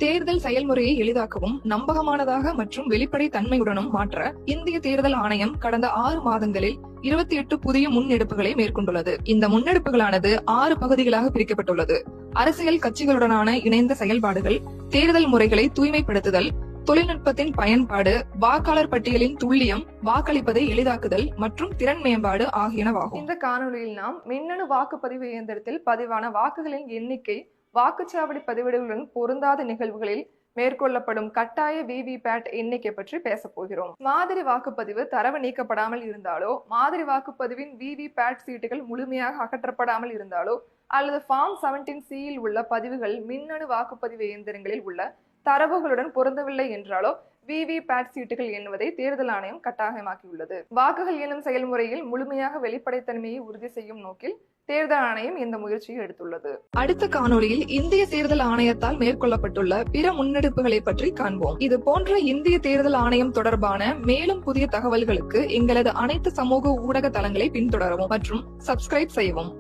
தேர்தல் செயல்முறையை எளிதாக்கவும் நம்பகமானதாக மற்றும் வெளிப்படை தன்மையுடனும் மாற்ற இந்திய தேர்தல் ஆணையம் கடந்த 6 மாதங்களில் 28 புதிய முன்னெடுப்புகளை மேற்கொண்டுள்ளது. இந்த முன்னெடுப்புகளானது 6 பகுதிகளாக பிரிக்கப்பட்டுள்ளது. அரசியல் கட்சிகளுடனான இணைந்த செயல்பாடுகள், தேர்தல் முறைகளை தூய்மைப்படுத்துதல், தொழில்நுட்பத்தின் பயன்பாடு, வாக்காளர் பட்டியலின் துல்லியம், வாக்களிப்பதை எளிதாக்குதல் மற்றும் திறன் மேம்பாடு ஆகியனவாகும். இந்த காணொலியில் நாம் மின்னணு வாக்குப்பதிவு இயந்திரத்தில் பதிவான வாக்குகளின் எண்ணிக்கை, வாக்குச்சாவடி பதிவேடுகளுடன் பொருந்தாத நிகழ்வுகளில் மேற்கொள்ளப்படும் கட்டாய விவிபேட் எண்ணிக்கை பற்றி பேச போகிறோம். மாதிரி வாக்குப்பதிவு தரவு நீக்கப்படாமல் இருந்தாலோ, மாதிரி வாக்குப்பதிவின் விவிபேட் சீட்டுகள் முழுமையாக அகற்றப்படாமல் இருந்தாலோ, அல்லது ஃபார்ம் 17C உள்ள பதிவுகள் மின்னணு வாக்குப்பதிவு இயந்திரங்களில் உள்ள தரவுகளுடன் பொருந்தவில்லை என்றாலோ விவிபேட் சீட்டுகள் எண்ணுவதை தேர்தல் ஆணையம் கட்டாயமாக்கியுள்ளது. வாக்குகள் எண்ணும் செயல்முறையில் முழுமையாக வெளிப்படைத்தன்மையை உறுதி செய்யும் நோக்கில் தேர்தல் ஆணையம் இந்த முயற்சியை எடுத்துள்ளது. அடுத்த காணொலியில் இந்திய தேர்தல் ஆணையத்தால் மேற்கொள்ளப்பட்டுள்ள பிற முன்னெடுப்புகளை பற்றி காண்போம். இது போன்ற இந்திய தேர்தல் ஆணையம் தொடர்பான மேலும் புதிய தகவல்களுக்கு எங்களது அனைத்து சமூக ஊடக தளங்களை பின்தொடரவும் மற்றும் சப்ஸ்கிரைப் செய்யவும்.